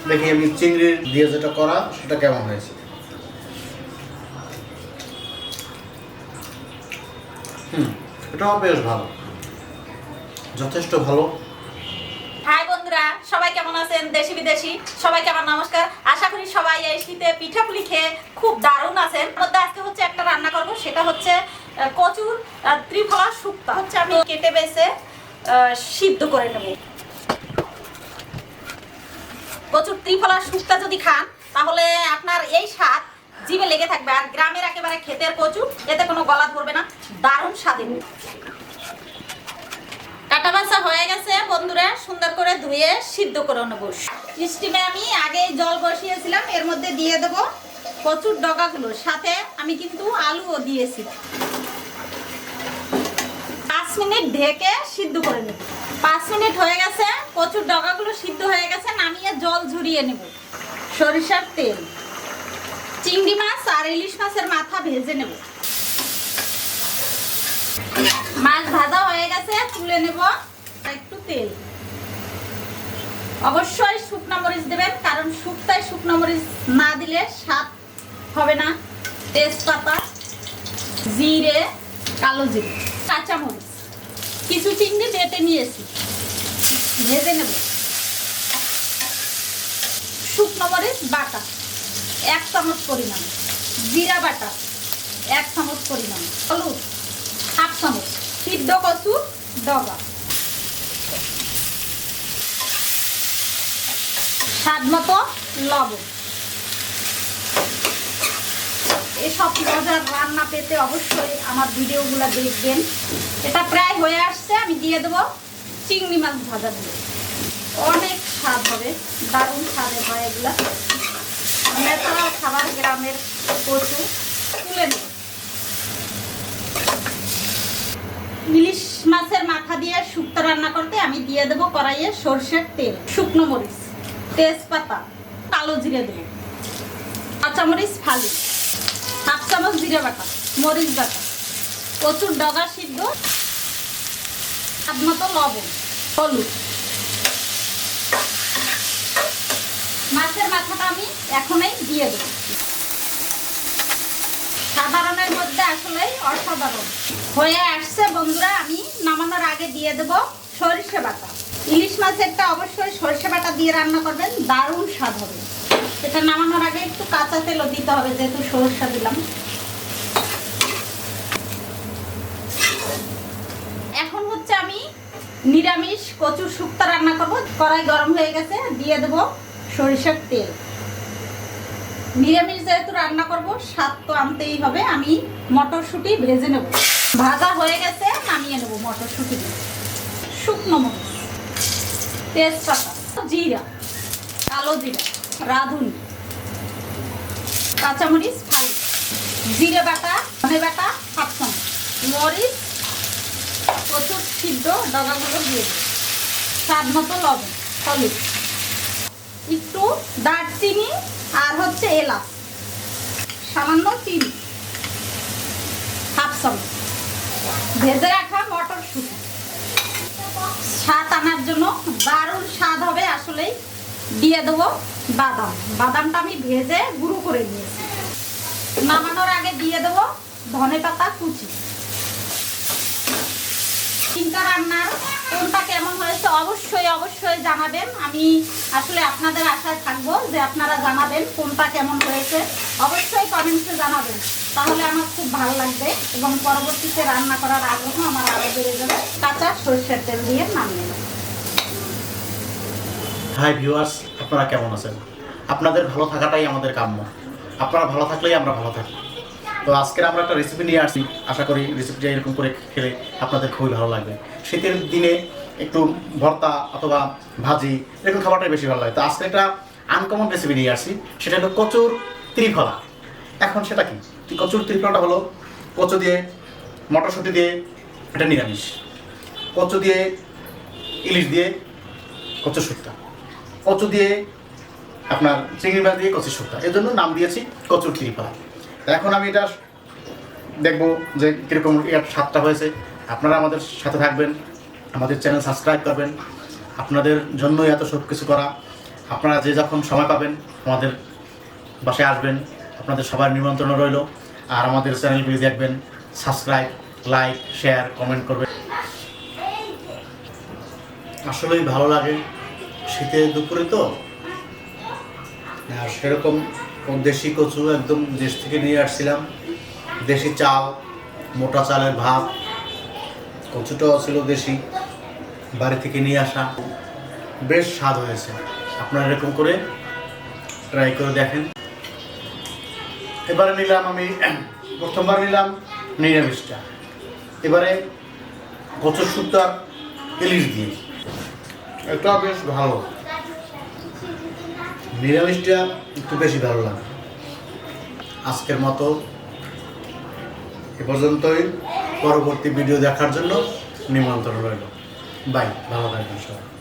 দেখি আমি চিংড়ি দিয়ে যেটা করা সেটা কেমন হয়েছে। এটাও বেশ ভালো, যথেষ্ট ভালো। হাই বন্ধুরা, সবাই কেমন আছেন? দেশি বিদেশি সবাইকে আমার নমস্কার। আশা করি সবাই এই শীতে পিঠাপুলি খেয়ে খুব দারুণ আছেন। মধ্যে আজকে হচ্ছে একটা রান্না করব, সেটা হচ্ছে কচুর ত্রিফলা শুক্তা। হচ্ছে আমি কেটে বেছে সিদ্ধ করে নেব। কচুর ত্রিফলা শুক্তা যদি খান তাহলে আপনার এই স্বাদ জিভে লেগে থাকবে। আর গ্রামের একেবারে ক্ষেতের কচু, এতে কোনো গলা ধরবে না, দারুণ স্বাদের। কাটা বাছা হয়ে গেছে বন্ধুরা, সুন্দর করে ধুয়ে সিদ্ধ করে নেব। স্টিমে আমি আগে জল বসিয়েছিলাম, এর মধ্যে দিয়ে দেব কচুর ডগাগুলো, সাথে আমি কিন্তু আলুও দিয়েছি। 5 মিনিট ঢেকে সিদ্ধ করে নেব। 5 মিনিট হয়ে গেছে, কচুর ডগাগুলো সিদ্ধ হয়ে গেছে, নামিয়ে জল ঝরিয়ে নেব। সরিষার তেল, চিংড়ি মাছ আর ইলিশ মাছের মাথা ভেজে নেব। মাছ ভাজা হয়ে গেছে, তুলে নেব। একটু তেল, অবশ্যই শুকনো মরিচ দেবেন, কারণ শুক্তায় শুকনো মরিচ না দিলে স্বাদ হবে না। তেজপাতা, জিরে, কালো জিরে, কাঁচা মরিচ, কিছু চিংড়ি বেটে নিয়েছি, ভেজে নেব। শুকনো মরিচ বাটা 1 চামচ পরিমাণ, জিরা বাটা 1 চামচ পরিমাণ, হলুদ 1/2 চামচ, সিদ্ধ কচু ডগা, স্বাদ মতো লবণ। এসব মজার রান্না পেতে অবশ্যই আমার ভিডিওগুলো দেখবেন। এটা প্রায় হয়ে আসছে, আমি দিয়ে দেবো চিংড়ি মাছ ভাজা দিয়ে। অনেক স্বাদ হবে, দারুণ স্বাদের হয় এগুলা। ন্যাচারাল খাবার, গ্রামের কচু। তুলে নেব। ইলিশ মাছের মাথা দিয়ে শুক্তো রান্না করতে আমি দিয়ে দেবো কড়াইয়ে সরষের তেল, শুকনো মরিচ, তেজপাতা, কালো জিরে দেবো, কাঁচামরিচ ফালি, 1/2 চামচ জিরে বাটা, মরিচ বাটা, কচুর ডগা সিদ্ধ, স্বাদ মতো লবণ, হলুদ। মাছের মাথাটা আমি এখনই দিয়ে দেবো। সাধারণের মধ্যে আসলে অসাধারণ হয়ে আসছে বন্ধুরা। আমি নামানোর আগে দিয়ে দেব সরিষা বাটা। ইলিশ মাছেরটা অবশ্যই সরিষা বাটা দিয়ে রান্না করবেন, দারুণ স্বাদ হবে। এটা নামানোর আগে একটু কাঁচা তেলও দিতে হবে, যেহেতু সরিষা দিলাম। এখন হচ্ছে আমি নিরামিষ কচুর শুক্তো রান্না করব। কড়াই গরম হয়ে গেছে, দিয়ে দেব সরিষার তেল। নিরামিষ যেহেতু রান্না করব, স্বাদ তো আনতেই হবে। আমি মটরশুঁটি ভেজে নেব। ভাজা হয়ে গেছে, নামিয়ে নেব মটরশুঁটি। শুকনো মরিচ, তেজপাতা, জিরা, কালো জিরা, রাঁধুনি, কাঁচামরিচ ফালি, জিরে বাটা, ধনে বাটা 1/2 চামচ, মরিচ, কচুর সিদ্ধ ডগাগুলো দিয়ে দেব, স্বাদ মতো লবণ, হলুদ, একটু দারচিনি আর হচ্ছে এলাচ, সামান্য চিনি, 1/2 চামচ, ভেজে রাখা মটরশুঁটি। স্বাদ আনার জন্য দারুণ স্বাদ হবে আসলেই। দিয়ে দেবো বাদাম। বাদামটা আমি ভেজে গুঁড়ো করে নিয়েছি। নামানোর আগে দিয়ে দেবো ধনে পাতা কুচি। চিন্তা রান্নার কোনটা কেমন হয়েছে অবশ্যই অবশ্যই জানাবেন। আমি আসলে আপনাদের আশায় থাকবো যে আপনারা জানাবেন কোনটা কেমন হয়েছে, অবশ্যই কমেন্টসে জানাবেন। তাহলে আমার খুব ভালো লাগবে এবং পরবর্তীতে রান্না করার আগ্রহ আমার আরও বেড়ে যাবে। কাঁচা সরষের তেল দিয়ে নামিয়ে নেব। হাই ভিউয়ার্স, আপনারা কেমন আছেন? আপনাদের ভালো থাকাটাই আমাদের কাম্য। আপনারা ভালো থাকলেই আমরা ভালো থাকি। তো আজকের আমরা একটা রেসিপি নিয়ে আসছি। আশা করি রেসিপিটা এরকম করে খেলে আপনাদের খুবই ভালো লাগবে। শীতের দিনে একটু ভর্তা অথবা ভাজি এরকম খাবারটাই বেশি ভালো লাগে। তো আজকে একটা আনকমন রেসিপি নিয়ে আসছি, সেটা হলো কচুর ত্রিফলা। এখন সেটা কি? কচুর ত্রিফলাটা হলো কচু দিয়ে, মটরশুঁটি দিয়ে, এটা নিরামিষ। কচু দিয়ে, ইলিশ দিয়ে কচুর শুক্তা, কচু দিয়ে আপনার চিংড়ি মাছ দিয়ে কচুর শুক্তা, এর জন্য নাম দিয়েছি কচুর ত্রিফলা। এখন আমি এটা দেখবো যে কীরকম এর স্বাদটা হয়েছে। আপনারা আমাদের সাথে থাকবেন, আমাদের চ্যানেল সাবস্ক্রাইব করবেন। আপনাদের জন্যই এত সব কিছু করা। আপনারা যে যখন সময় পাবেন আমাদের বাসায় আসবেন, আপনাদের সবার নিমন্ত্রণ রইল। আর আমাদের চ্যানেলগুলি দেখবেন, সাবস্ক্রাইব, লাইক, শেয়ার, কমেন্ট করবেন। আসলেই ভালো লাগে, শীতের দুপুরে তো। আর সেরকম দেশি কচু একদম দেশ থেকে নিয়ে আসছিলাম, দেশি চাল, মোটা চালের ভাত, কচুটাও ছিল দেশি, বাড়ি থেকে নিয়ে আসা। বেশ স্বাদ হয়েছে। আপনারা এরকম করে ট্রাই করে দেখেন। এবারে নিলাম আমি, প্রথমবার নিলাম নিরামিষটা, এবারে কচুর শুক্তার ইলিশ দিয়ে। এটা বেশ ভালো, নিরামিষটা একটু বেশি ভালো লাগে। আজকের মতো এ পর্যন্তই। পরবর্তী ভিডিও দেখার জন্য নিমন্ত্রণ রইল। বাই, ভালো থাকবেন সবাই।